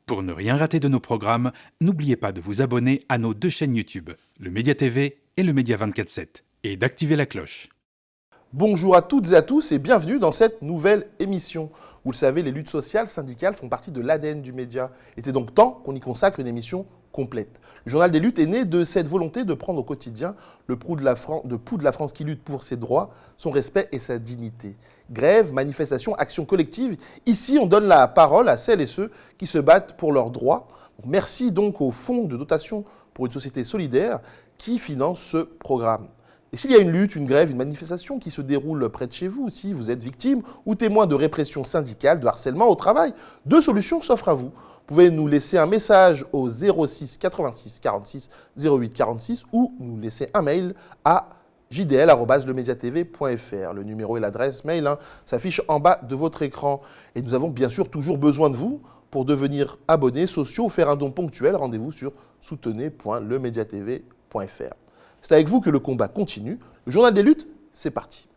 Pour ne rien rater de nos programmes, n'oubliez pas de vous abonner à nos 2 chaînes YouTube, le Média TV et le Média 24/7, et d'activer la cloche. Bonjour à toutes et à tous et bienvenue dans cette nouvelle émission. Vous le savez, les luttes sociales, syndicales font partie de l'ADN du média. Il était donc temps qu'on y consacre une émission complète. Le journal des luttes est né de cette volonté de prendre au quotidien le pouls de la France qui lutte pour ses droits, son respect et sa dignité. Grève, manifestation, action collective, ici on donne la parole à celles et ceux qui se battent pour leurs droits. Merci donc au Fonds de dotation pour une société solidaire qui finance ce programme. Et s'il y a une lutte, une grève, une manifestation qui se déroule près de chez vous, si vous êtes victime ou témoin de répression syndicale, de harcèlement au travail, 2 solutions s'offrent à vous. Vous pouvez nous laisser un message au 06 86 46 08 46 ou nous laisser un mail à jdl@lemediatv.fr. Le numéro et l'adresse mail s'affichent en bas de votre écran. Et nous avons bien sûr toujours besoin de vous pour devenir abonnés sociaux ou faire un don ponctuel. Rendez-vous sur soutenez.lemediatv.fr. C'est avec vous que le combat continue. Le journal des luttes, c'est parti.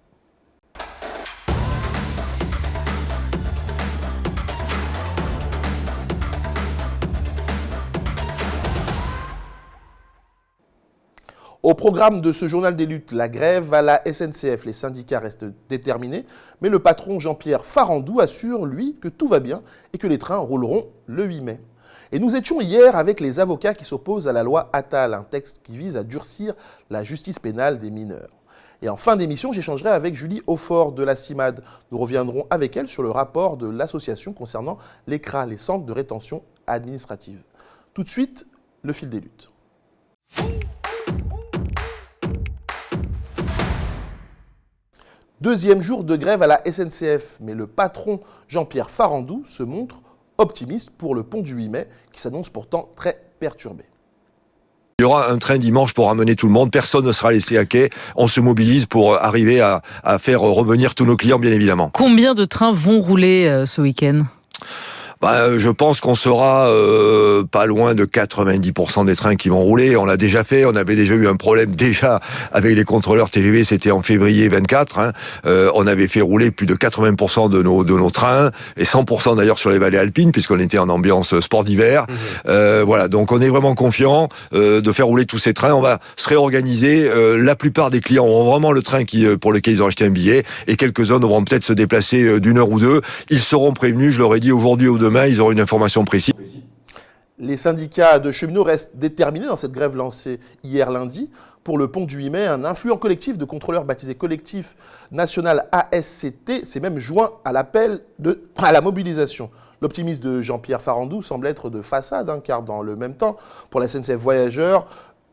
Au programme de ce journal des luttes, la grève à la SNCF. Les syndicats restent déterminés, mais le patron Jean-Pierre Farandou assure, lui, que tout va bien et que les trains rouleront le 8 mai. Et nous étions hier avec les avocats qui s'opposent à la loi Attal, un texte qui vise à durcir la justice pénale des mineurs. Et en fin d'émission, j'échangerai avec Julie Aufort de la CIMAD. Nous reviendrons avec elle sur le rapport de l'association concernant les CRA, les centres de rétention administrative. Tout de suite, le fil des luttes. Deuxième jour de grève à la SNCF, mais le patron Jean-Pierre Farandou se montre optimiste pour le pont du 8 mai, qui s'annonce pourtant très perturbé. Il y aura un train dimanche pour ramener tout le monde, personne ne sera laissé à quai, on se mobilise pour arriver à faire revenir tous nos clients bien évidemment. Combien de trains vont rouler ce week-end ? Je pense qu'on sera pas loin de 90% des trains qui vont rouler. On l'a déjà fait, on avait déjà eu un problème déjà avec les contrôleurs TGV, c'était en février 24. On avait fait rouler plus de 80% de nos trains, et 100% d'ailleurs sur les vallées alpines, puisqu'on était en ambiance sport d'hiver. Voilà, donc on est vraiment confiant de faire rouler tous ces trains. On va se réorganiser. La plupart des clients auront vraiment le train pour lequel ils ont acheté un billet, et quelques-uns devront peut-être se déplacer d'une heure ou deux. Ils seront prévenus, je leur ai dit aujourd'hui ou demain, ils auront une information précise. Les syndicats de cheminots restent déterminés dans cette grève lancée hier lundi. Pour le pont du 8 mai, un influent collectif de contrôleurs baptisé Collectif National ASCT s'est même joint à l'appel à la mobilisation. L'optimisme de Jean-Pierre Farandou semble être de façade, car dans le même temps, pour la SNCF Voyageurs,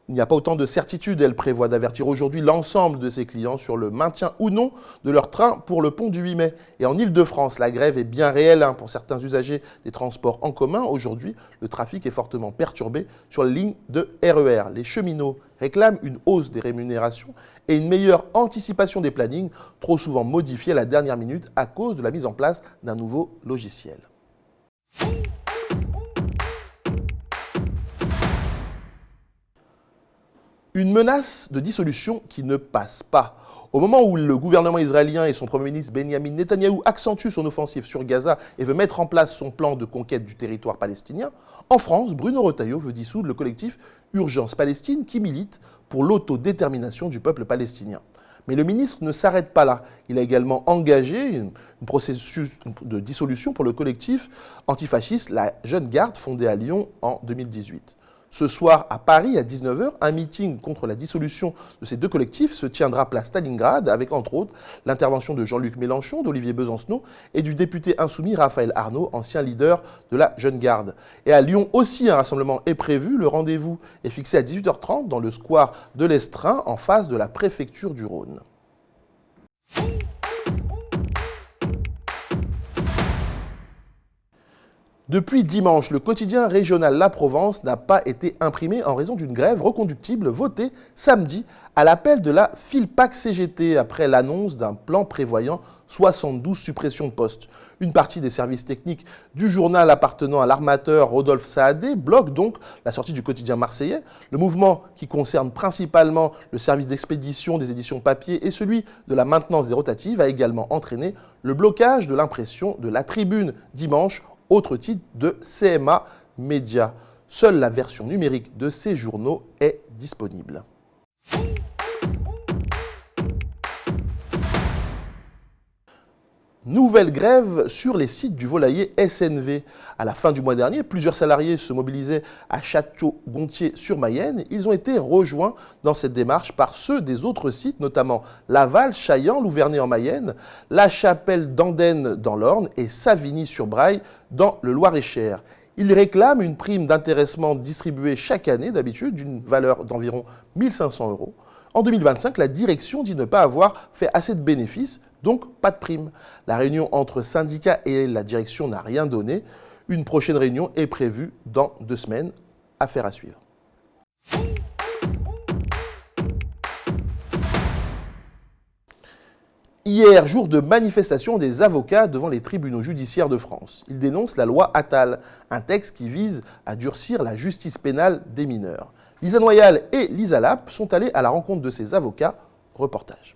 il n'y a pas autant de certitude. Elle prévoit d'avertir aujourd'hui l'ensemble de ses clients sur le maintien ou non de leur train pour le pont du 8 mai. Et en Ile-de-France, la grève est bien réelle pour certains usagers des transports en commun. Aujourd'hui, le trafic est fortement perturbé sur les lignes de RER. Les cheminots réclament une hausse des rémunérations et une meilleure anticipation des plannings, trop souvent modifiés à la dernière minute à cause de la mise en place d'un nouveau logiciel. Une menace de dissolution qui ne passe pas. Au moment où le gouvernement israélien et son Premier ministre Benjamin Netanyahou accentuent son offensive sur Gaza et veut mettre en place son plan de conquête du territoire palestinien, en France, Bruno Retailleau veut dissoudre le collectif Urgence Palestine qui milite pour l'autodétermination du peuple palestinien. Mais le ministre ne s'arrête pas là. Il a également engagé un processus de dissolution pour le collectif antifasciste La Jeune Garde, fondé à Lyon en 2018. Ce soir, à Paris, à 19h, un meeting contre la dissolution de ces 2 collectifs se tiendra place Stalingrad, avec entre autres l'intervention de Jean-Luc Mélenchon, d'Olivier Besancenot et du député insoumis Raphaël Arnaud, ancien leader de la Jeune Garde. Et à Lyon aussi, un rassemblement est prévu. Le rendez-vous est fixé à 18h30 dans le square de l'Estrin, en face de la préfecture du Rhône. Depuis dimanche, le quotidien régional La Provence n'a pas été imprimé en raison d'une grève reconductible votée samedi à l'appel de la Filpac-CGT après l'annonce d'un plan prévoyant 72 suppressions de postes. Une partie des services techniques du journal appartenant à l'armateur Rodolphe Saadé bloque donc la sortie du quotidien marseillais. Le mouvement, qui concerne principalement le service d'expédition des éditions papier et celui de la maintenance des rotatives, a également entraîné le blocage de l'impression de La Tribune dimanche, autre titre de CMA médias. Seule la version numérique de ces journaux est disponible. Nouvelle grève sur les sites du volailler SNV. À la fin du mois dernier, plusieurs salariés se mobilisaient à Château-Gontier-sur-Mayenne. Ils ont été rejoints dans cette démarche par ceux des autres sites, notamment Laval, Chaillan, Louvernay en Mayenne, La Chapelle d'Andenne dans l'Orne et Savigny-sur-Braille dans le Loir-et-Cher. Ils réclament une prime d'intéressement distribuée chaque année, d'habitude, d'une valeur d'environ 1 500 €. En 2025, la direction dit ne pas avoir fait assez de bénéfices, donc pas de prime. La réunion entre syndicats et la direction n'a rien donné. Une prochaine réunion est prévue dans 2 semaines. Affaire à suivre. Hier, jour de manifestation des avocats devant les tribunaux judiciaires de France. Ils dénoncent la loi Attal, un texte qui vise à durcir la justice pénale des mineurs. Lisa Noyal et Lisa Lapp sont allées à la rencontre de ces avocats. Reportage.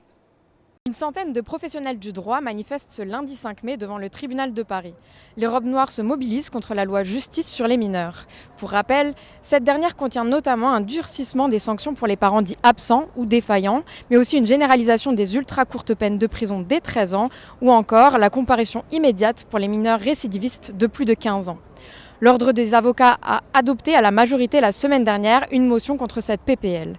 Une centaine de professionnels du droit manifestent ce lundi 5 mai devant le tribunal de Paris. Les robes noires se mobilisent contre la loi justice sur les mineurs. Pour rappel, cette dernière contient notamment un durcissement des sanctions pour les parents dits absents ou défaillants, mais aussi une généralisation des ultra courtes peines de prison dès 13 ans ou encore la comparution immédiate pour les mineurs récidivistes de plus de 15 ans. L'Ordre des avocats a adopté à la majorité la semaine dernière une motion contre cette PPL.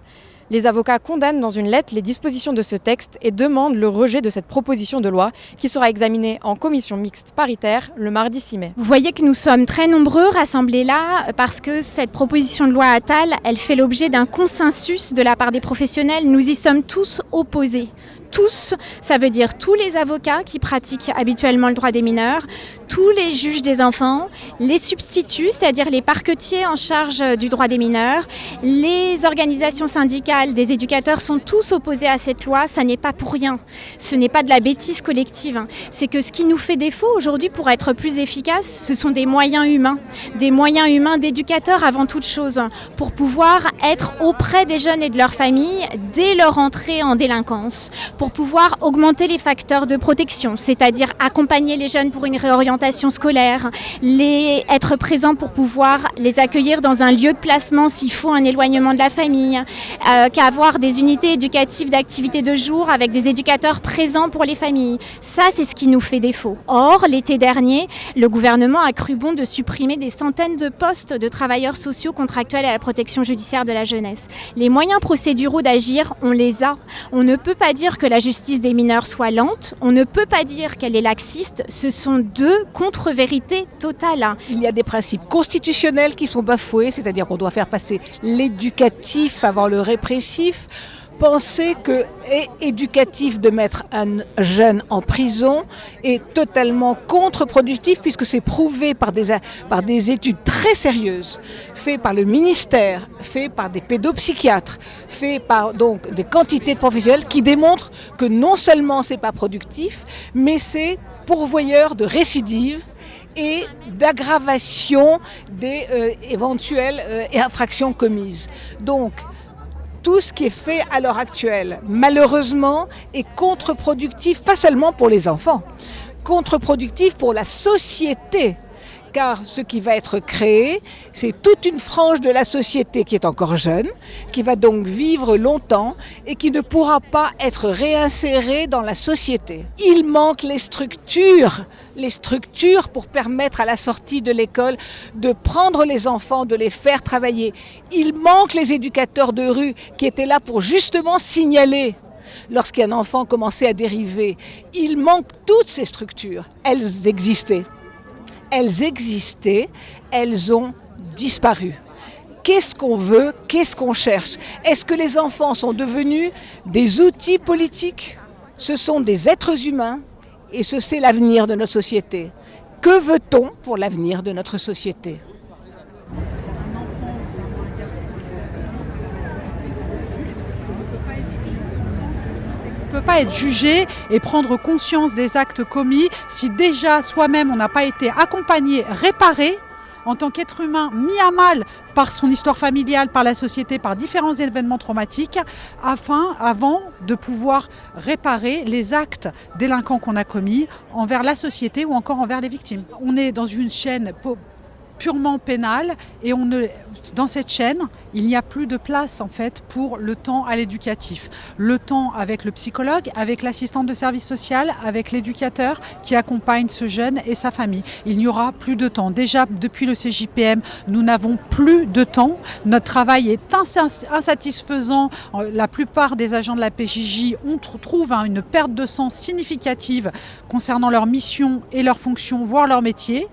Les avocats condamnent dans une lettre les dispositions de ce texte et demandent le rejet de cette proposition de loi qui sera examinée en commission mixte paritaire le mardi 6 mai. Vous voyez que nous sommes très nombreux rassemblés là parce que cette proposition de loi Attal, elle fait l'objet d'un consensus de la part des professionnels. Nous y sommes tous opposés. Tous, ça veut dire tous les avocats qui pratiquent habituellement le droit des mineurs, tous les juges des enfants, les substituts, c'est-à-dire les parquetiers en charge du droit des mineurs, les organisations syndicales des éducateurs sont tous opposés à cette loi. Ça n'est pas pour rien. Ce n'est pas de la bêtise collective. C'est que ce qui nous fait défaut aujourd'hui pour être plus efficace, ce sont des moyens humains d'éducateurs avant toute chose, pour pouvoir être auprès des jeunes et de leurs familles dès leur entrée en délinquance, pour pouvoir augmenter les facteurs de protection, c'est-à-dire accompagner les jeunes pour une réorientation scolaire, être présent pour pouvoir les accueillir dans un lieu de placement s'il faut un éloignement de la famille, qu'avoir des unités éducatives d'activité de jour avec des éducateurs présents pour les familles. Ça, c'est ce qui nous fait défaut. Or, l'été dernier, le gouvernement a cru bon de supprimer des centaines de postes de travailleurs sociaux contractuels à la protection judiciaire de la jeunesse. Les moyens procéduraux d'agir, on les a. On ne peut pas dire que la justice des mineurs soit lente, on ne peut pas dire qu'elle est laxiste, ce sont deux contre-vérités totales. Il y a des principes constitutionnels qui sont bafoués, c'est-à-dire qu'on doit faire passer l'éducatif avant le répressif. Penser que est éducatif de mettre un jeune en prison est totalement contre-productif puisque c'est prouvé par des études très sérieuses, faites par le ministère, faites par des pédopsychiatres, faites par donc des quantités de professionnels qui démontrent que non seulement c'est pas productif, mais c'est pourvoyeur de récidives et d'aggravation des éventuelles infractions commises. Donc, tout ce qui est fait à l'heure actuelle, malheureusement, est contre-productif, pas seulement pour les enfants, contre-productif pour la société. Car ce qui va être créé, c'est toute une frange de la société qui est encore jeune, qui va donc vivre longtemps et qui ne pourra pas être réinsérée dans la société. Il manque les structures pour permettre à la sortie de l'école de prendre les enfants, de les faire travailler. Il manque les éducateurs de rue qui étaient là pour justement signaler lorsqu'un enfant commençait à dériver. Il manque toutes ces structures. Elles existaient, elles ont disparu. Qu'est-ce qu'on veut? Qu'est-ce qu'on cherche? Est-ce que les enfants sont devenus des outils politiques? Ce sont des êtres humains et c'est l'avenir de notre société. Que veut-on pour l'avenir de notre société? On ne peut pas être jugé et prendre conscience des actes commis si déjà soi-même on n'a pas été accompagné, réparé en tant qu'être humain mis à mal par son histoire familiale, par la société, par différents événements traumatiques, avant de pouvoir réparer les actes délinquants qu'on a commis envers la société ou encore envers les victimes. On est dans une chaîne purement pénale et dans cette chaîne, il n'y a plus de place en fait pour le temps à l'éducatif. Le temps avec le psychologue, avec l'assistante de service social, avec l'éducateur qui accompagne ce jeune et sa famille. Il n'y aura plus de temps. Déjà, depuis le CJPM, nous n'avons plus de temps. Notre travail est insatisfaisant. La plupart des agents de la PJJ trouvent une perte de sens significative concernant leur mission et leurs fonctions, voire leur métier.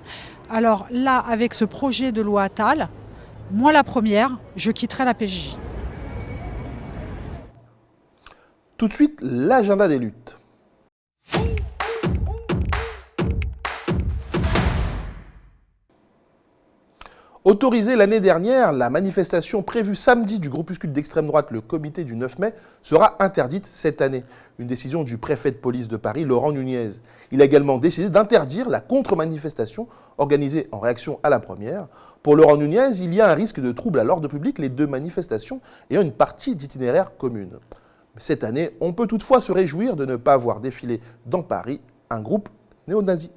Alors là, avec ce projet de loi Attal, moi la première, je quitterai la PJJ. Tout de suite, l'agenda des luttes. Autorisée l'année dernière, la manifestation prévue samedi du groupuscule d'extrême droite, le comité du 9 mai, sera interdite cette année. Une décision du préfet de police de Paris, Laurent Nunez. Il a également décidé d'interdire la contre-manifestation organisée en réaction à la première. Pour Laurent Nunez, il y a un risque de trouble à l'ordre public, les deux manifestations ayant une partie d'itinéraire commune. Cette année, on peut toutefois se réjouir de ne pas voir défiler dans Paris un groupe néo-nazi.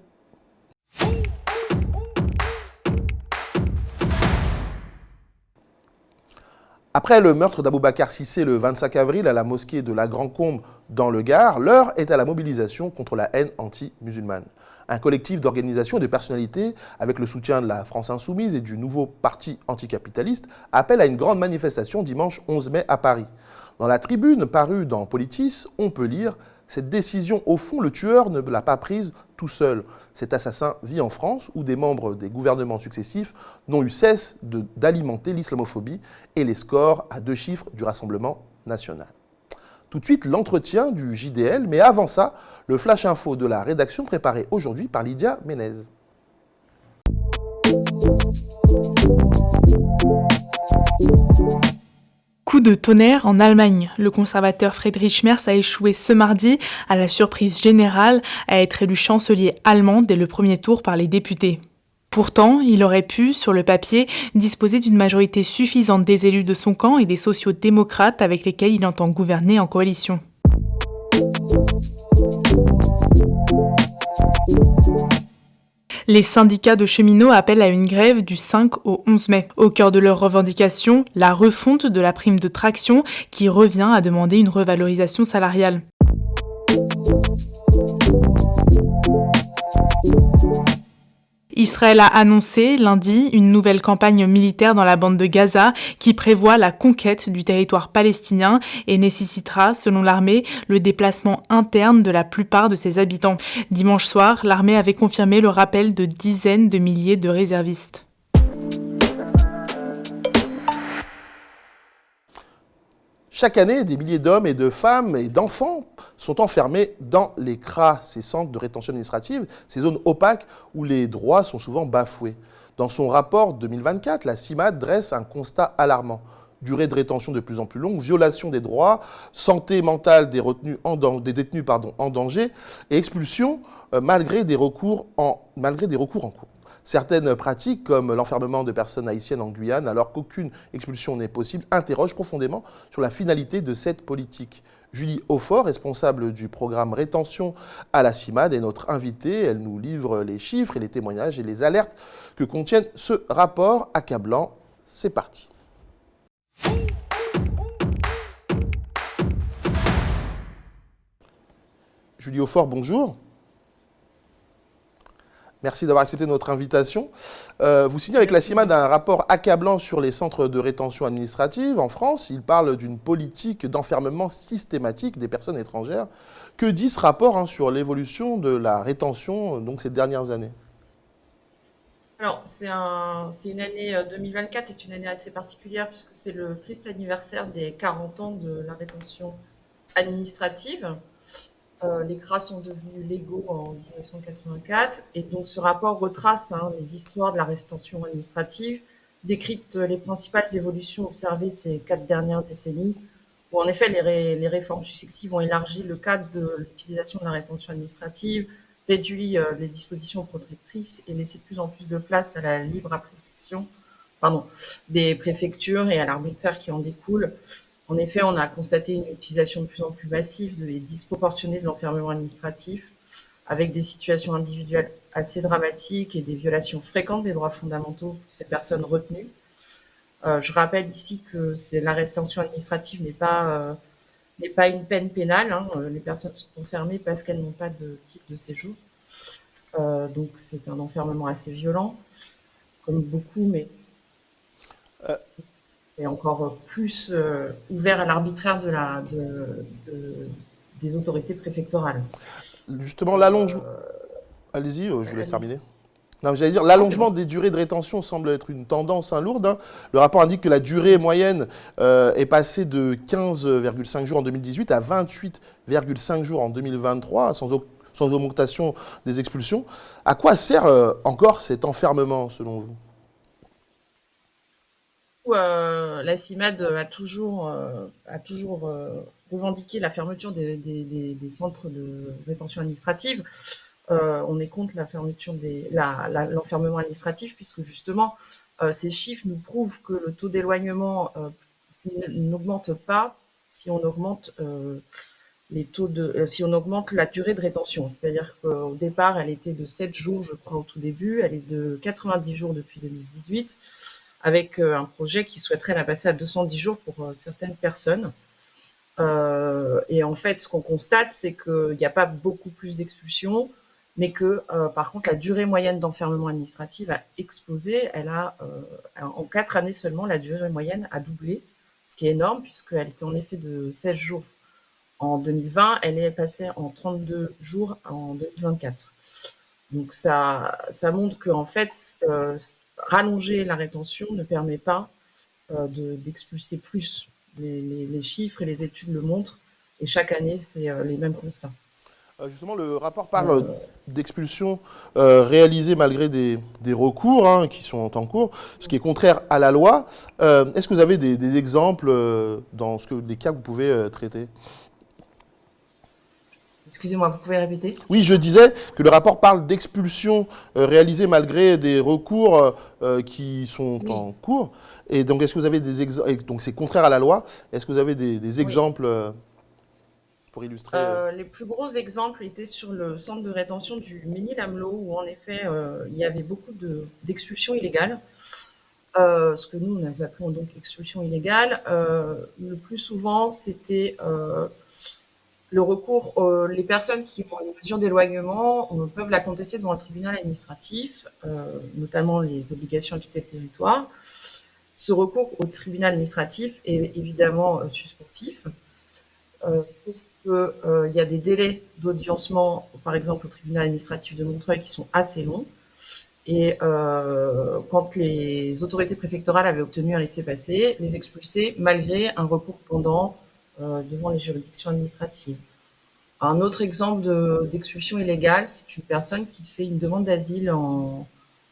Après le meurtre d'Aboubacar Cissé le 25 avril à la mosquée de la Grand-Combe dans le Gard, l'heure est à la mobilisation contre la haine anti-musulmane. Un collectif d'organisations et de personnalités, avec le soutien de la France Insoumise et du nouveau parti anticapitaliste, appelle à une grande manifestation dimanche 11 mai à Paris. Dans la tribune parue dans Politis, on peut lire « Cette décision, au fond, le tueur ne l'a pas prise tout seul. Cet assassin vit en France où des membres des gouvernements successifs n'ont eu cesse d'alimenter l'islamophobie et les scores à 2 chiffres du Rassemblement national. » Tout de suite, l'entretien du JDL, mais avant ça, le flash info de la rédaction préparé aujourd'hui par Lydia Ménez. Coup de tonnerre en Allemagne. Le conservateur Friedrich Merz a échoué ce mardi, à la surprise générale, à être élu chancelier allemand dès le premier tour par les députés. Pourtant, il aurait pu, sur le papier, disposer d'une majorité suffisante des élus de son camp et des sociaux-démocrates avec lesquels il entend gouverner en coalition. Les syndicats de cheminots appellent à une grève du 5 au 11 mai. Au cœur de leurs revendications, la refonte de la prime de traction qui revient à demander une revalorisation salariale. Israël a annoncé lundi une nouvelle campagne militaire dans la bande de Gaza qui prévoit la conquête du territoire palestinien et nécessitera, selon l'armée, le déplacement interne de la plupart de ses habitants. Dimanche soir, l'armée avait confirmé le rappel de dizaines de milliers de réservistes. Chaque année, des milliers d'hommes et de femmes et d'enfants sont enfermés dans les CRA, ces centres de rétention administrative, ces zones opaques où les droits sont souvent bafoués. Dans son rapport 2024, la CIMAD dresse un constat alarmant. Durée de rétention de plus en plus longue, violation des droits, santé mentale des détenus en danger et expulsion malgré des recours en cours. Certaines pratiques, comme l'enfermement de personnes haïtiennes en Guyane, alors qu'aucune expulsion n'est possible, interrogent profondément sur la finalité de cette politique. Julie Aufort, responsable du programme Rétention à la CIMAD, est notre invitée. Elle nous livre les chiffres et les témoignages et les alertes que contiennent ce rapport accablant. C'est parti. Julie Aufort, bonjour. Merci d'avoir accepté notre invitation. Vous signez avec la CIMAD un rapport accablant sur les centres de rétention administrative en France. Il parle d'une politique d'enfermement systématique des personnes étrangères. Que dit ce rapport sur l'évolution de la rétention ces dernières années ? Alors, c'est une année 2024 est une année assez particulière puisque c'est le triste anniversaire des 40 ans de la rétention administrative. Les CRA sont devenus légaux en 1984 et donc ce rapport retrace les histoires de la rétention administrative, décrypte les principales évolutions observées ces 4 dernières décennies où en effet les réformes successives ont élargi le cadre de l'utilisation de la rétention administrative, réduit les dispositions protectrices et laissé de plus en plus de place à la libre appréciation des préfectures et à l'arbitraire qui en découle. En effet, on a constaté une utilisation de plus en plus massive et disproportionnée de l'enfermement administratif, avec des situations individuelles assez dramatiques et des violations fréquentes des droits fondamentaux pour ces personnes retenues. Je rappelle ici que la rétention administrative n'est pas une peine pénale. Hein. Les personnes sont enfermées parce qu'elles n'ont pas de titre de séjour. Donc c'est un enfermement assez violent, comme beaucoup, mais et encore plus ouvert à l'arbitraire des autorités préfectorales. Justement, l'allongement... Allez-y, je vous laisse terminer. Non, j'allais dire, l'allongement des durées de rétention semble être une tendance lourde. Hein. Le rapport indique que la durée moyenne est passée de 15,5 jours en 2018 à 28,5 jours en 2023, sans augmentation des expulsions. À quoi sert encore cet enfermement, selon vous ? La CIMAD a toujours revendiqué la fermeture des centres de rétention administrative. On est contre la fermeture l'enfermement administratif, puisque justement, ces chiffres nous prouvent que le taux d'éloignement n'augmente pas si on augmente si on augmente la durée de rétention. C'est-à-dire qu'au départ, elle était de 7 jours, je crois, au tout début. Elle est de 90 jours depuis 2018, avec un projet qui souhaiterait la passer à 210 jours pour certaines personnes. Et en fait, ce qu'on constate, c'est qu'il n'y a pas beaucoup plus d'expulsions, mais que, par contre, la durée moyenne d'enfermement administratif a explosé. En 4 années seulement, la durée moyenne a doublé, ce qui est énorme, puisqu'elle était en effet de 16 jours en 2020, elle est passée en 32 jours en 2024. Donc ça montre qu'en fait, rallonger la rétention ne permet pas d'expulser plus. Les chiffres et les études le montrent, et chaque année, c'est les mêmes constats. Justement, le rapport parle d'expulsions réalisées malgré des recours qui sont en cours, ce qui est contraire à la loi. Est-ce que vous avez des exemples dans les cas que vous pouvez traiter ? Excusez-moi, vous pouvez répéter ? Oui, je disais que le rapport parle d'expulsions réalisées malgré des recours qui sont en cours. Et donc, est-ce que vous avez des exemples ? Donc, c'est contraire à la loi. Est-ce que vous avez des exemples pour illustrer Les plus gros exemples étaient sur le centre de rétention du Mesnil-Amelot, où en effet, il y avait beaucoup d'expulsions illégales. Ce que nous appelons donc expulsions illégales. Le plus souvent, c'était le recours. Les personnes qui ont une mesure d'éloignement peuvent la contester devant le tribunal administratif, notamment les obligations à quitter le territoire. Ce recours au tribunal administratif est évidemment suspensif. Il y a des délais d'audiencement, par exemple au tribunal administratif de Montreuil, qui sont assez longs. Et quand les autorités préfectorales avaient obtenu un laissez-passer, les expulsaient malgré un recours pendant devant les juridictions administratives. Un autre exemple d'expulsion illégale, c'est une personne qui fait une demande d'asile en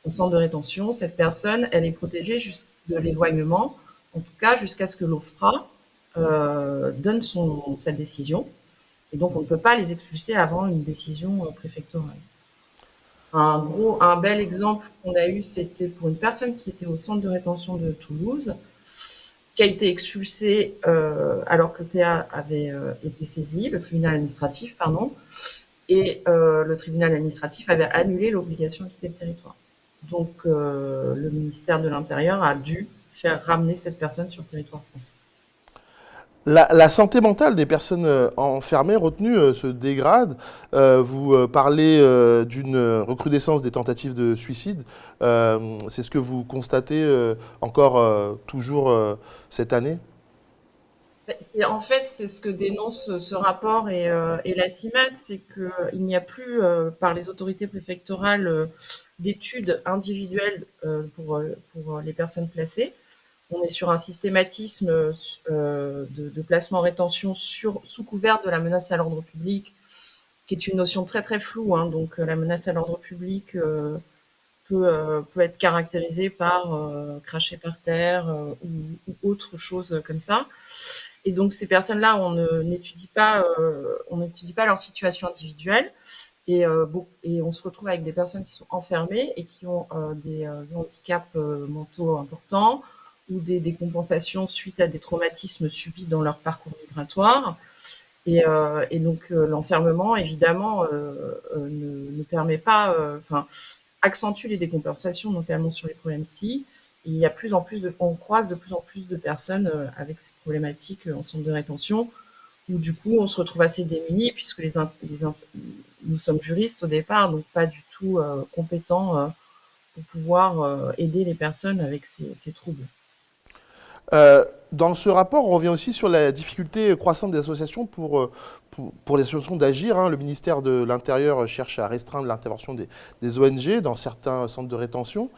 centre de rétention. Cette personne, elle est protégée de l'éloignement, en tout cas jusqu'à ce que l'OFPRA donne sa décision. Et donc, on ne peut pas les expulser avant une décision préfectorale. Un bel exemple qu'on a eu, c'était pour une personne qui était au centre de rétention de Toulouse, qui a été expulsée alors que le TA avait été saisi, le tribunal administratif, pardon, et le tribunal administratif avait annulé l'obligation de quitter le territoire. Donc, le ministère de l'Intérieur a dû faire ramener cette personne sur le territoire français. La santé mentale des personnes enfermées, retenues, se dégrade. Vous parlez d'une recrudescence des tentatives de suicide. C'est ce que vous constatez encore toujours cette année ? En fait, c'est ce que dénonce ce rapport et la CIMAD, c'est qu'il n'y a plus, par les autorités préfectorales, d'études individuelles pour les personnes placées. On est sur un systématisme de placement en rétention sous couvert de la menace à l'ordre public, qui est une notion très très floue. Hein. Donc la menace à l'ordre public peut être caractérisée par cracher par terre ou autre chose comme ça. Et donc ces personnes-là, on n'étudie pas leur situation individuelle. Et on se retrouve avec des personnes qui sont enfermées et qui ont des handicaps mentaux importants, ou des décompensations suite à des traumatismes subis dans leur parcours migratoire. Et donc l'enfermement, évidemment, ne permet pas, enfin, accentue les décompensations, notamment sur les problèmes psy. Et il y a on croise de plus en plus de personnes avec ces problématiques en centre de rétention, où du coup on se retrouve assez démunis, puisque nous sommes juristes au départ, donc pas du tout compétents pour pouvoir aider les personnes avec ces troubles. Dans ce rapport, on revient aussi sur la difficulté croissante des associations pour les associations d'agir. Hein. Le ministère de l'Intérieur cherche à restreindre l'intervention des ONG dans certains centres de rétention.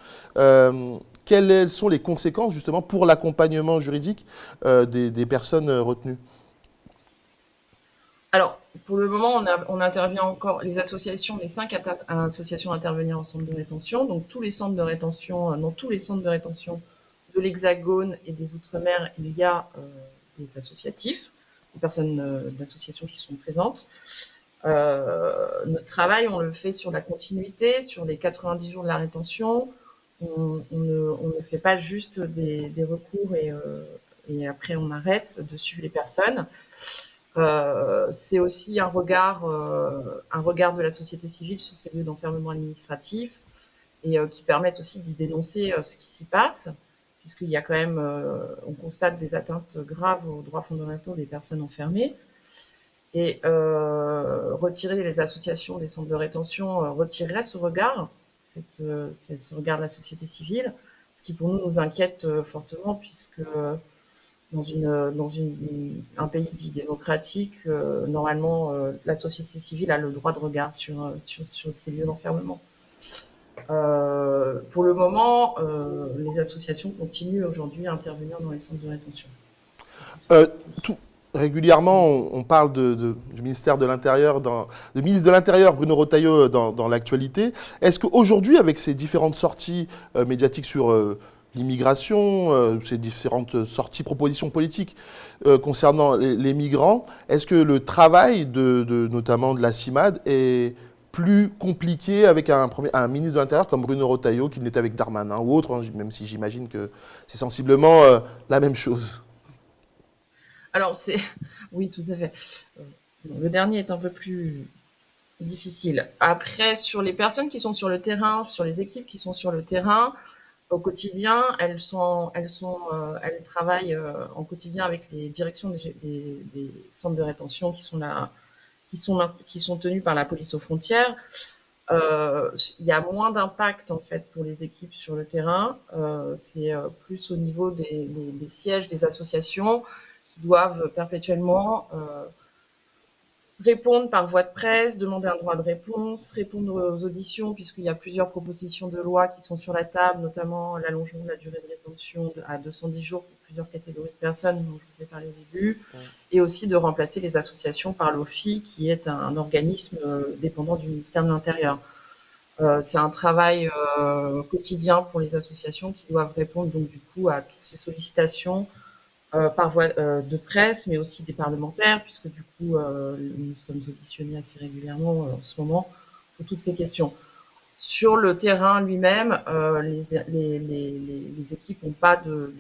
Quelles sont les conséquences justement pour l'accompagnement juridique des personnes retenues? Alors, pour le moment, on intervient encore, les 5 associations intervenir en centre de rétention, donc tous les centres de rétention, dans tous les centres de rétention de l'Hexagone et des Outre-mer, il y a des associatifs, des personnes d'associations qui sont présentes. Notre travail, on le fait sur la continuité, sur les 90 jours de la rétention. On ne fait pas juste des recours et après on arrête de suivre les personnes. C'est aussi un regard de la société civile sur ces lieux d'enfermement administratif et qui permettent aussi d'y dénoncer ce qui s'y passe, puisqu'il y a quand même, on constate des atteintes graves aux droits fondamentaux des personnes enfermées. Et retirer les associations des centres de rétention retirerait ce regard, ce regard de la société civile, ce qui pour nous inquiète fortement, puisque dans un pays dit démocratique, normalement, la société civile a le droit de regard sur ces lieux d'enfermement. Pour le moment, les associations continuent aujourd'hui à intervenir dans les centres de rétention. Régulièrement, on parle du ministère de l'Intérieur, du ministre de l'Intérieur, Bruno Retailleau, dans l'actualité. Est-ce qu'aujourd'hui, avec ces différentes sorties médiatiques sur l'immigration, ces différentes sorties, propositions politiques concernant les migrants, est-ce que le travail notamment de la CIMAD est plus compliqué avec un ministre de l'Intérieur comme Bruno Retailleau qu'il n'était avec Darmanin ou autre, hein, même si j'imagine que c'est sensiblement la même chose? Alors, oui, tout à fait. Le dernier est un peu plus difficile. Après, sur les personnes qui sont sur le terrain, sur les équipes qui sont sur le terrain, au quotidien, elles travaillent en quotidien avec les directions des centres de rétention qui sont tenus par la police aux frontières. Il y a moins d'impact en fait pour les équipes sur le terrain. C'est plus au niveau des sièges des associations qui doivent perpétuellement répondre par voie de presse, demander un droit de réponse, répondre aux auditions, puisqu'il y a plusieurs propositions de loi qui sont sur la table, notamment l'allongement de la durée de rétention à 210 jours pour plusieurs catégories de personnes dont je vous ai parlé au début, et aussi de remplacer les associations par l'OFII, qui est un organisme dépendant du ministère de l'Intérieur. C'est un travail quotidien pour les associations qui doivent répondre donc du coup à toutes ces sollicitations par voie de presse, mais aussi des parlementaires, puisque du coup, nous sommes auditionnés assez régulièrement en ce moment pour toutes ces questions. Sur le terrain lui-même, les équipes n'ont pas de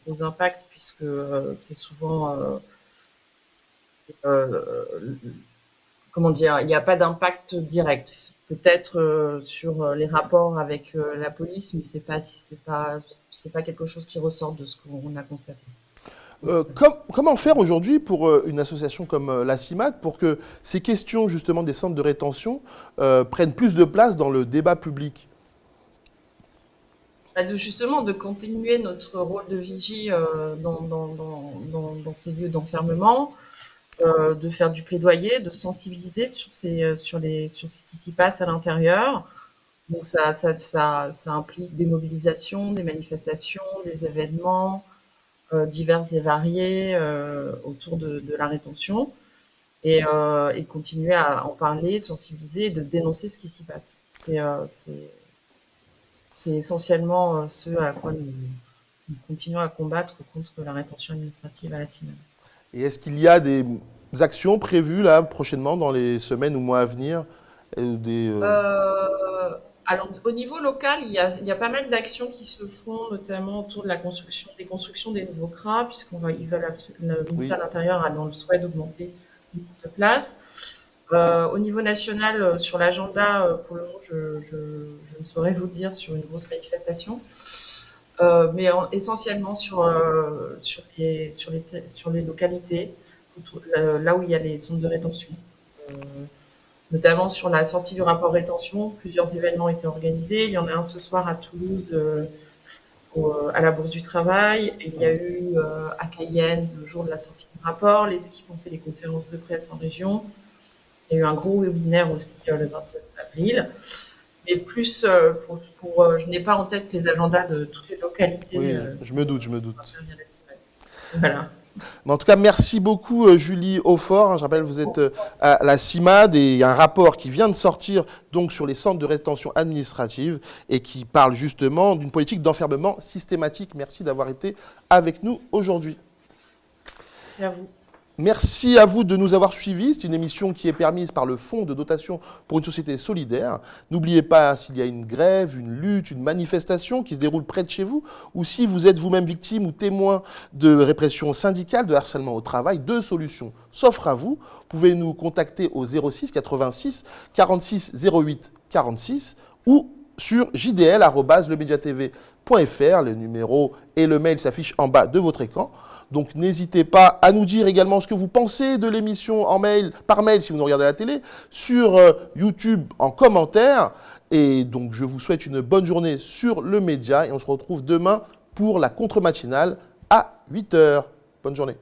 gros impacts, puisque c'est souvent... comment dire, il n'y a pas d'impact direct. Peut-être sur les rapports avec la police, mais c'est pas quelque chose qui ressort de ce qu'on a constaté. Comment faire aujourd'hui pour une association comme la CIMAD pour que ces questions justement des centres de rétention prennent plus de place dans le débat public? Justement, de continuer notre rôle de vigie dans ces lieux d'enfermement, de faire du plaidoyer, de sensibiliser sur ce qui s'y passe à l'intérieur. Donc ça implique des mobilisations, des manifestations, des événements divers et variés autour de la rétention et continuer à en parler, de sensibiliser et de dénoncer ce qui s'y passe. C'est essentiellement ce à quoi nous continuons à combattre contre la rétention administrative à la CIMAD. Et est-ce qu'il y a des actions prévues là prochainement dans les semaines ou mois à venir Alors, au niveau local, il y a pas mal d'actions qui se font, notamment autour de des constructions des nouveaux CRA, le ministère de l'Intérieur a dans le souhait d'augmenter de place. Au niveau national, sur l'agenda, pour le moment, je ne saurais vous dire sur une grosse manifestation, mais essentiellement sur les localités, là où il y a les centres de rétention. Notamment sur la sortie du rapport rétention, plusieurs événements ont été organisés. Il y en a un ce soir à Toulouse, à la Bourse du Travail. Et il y a eu à Cayenne le jour de la sortie du rapport. Les équipes ont fait des conférences de presse en région. Il y a eu un gros webinaire aussi le 29 avril. Mais plus, je n'ai pas en tête les agendas de toutes les localités. Oui, je me doute. Voilà. Mais en tout cas, merci beaucoup Julie Aufort. Je rappelle, vous êtes à la CIMAD et il y a un rapport qui vient de sortir donc sur les centres de rétention administrative et qui parle justement d'une politique d'enfermement systématique. Merci d'avoir été avec nous aujourd'hui. Merci à vous. Merci à vous de nous avoir suivis. C'est une émission qui est permise par le Fonds de dotation pour une société solidaire. N'oubliez pas, s'il y a une grève, une lutte, une manifestation qui se déroule près de chez vous, ou si vous êtes vous-même victime ou témoin de répression syndicale, de harcèlement au travail, 2 solutions s'offrent à vous. Vous pouvez nous contacter au 06 86 46 08 46 ou sur jdl@lemediatv.fr. Le numéro et le mail s'affichent en bas de votre écran. Donc n'hésitez pas à nous dire également ce que vous pensez de l'émission par mail si vous nous regardez à la télé, sur YouTube en commentaire. Et donc je vous souhaite une bonne journée sur le média et on se retrouve demain pour la contre-matinale à 8h. Bonne journée.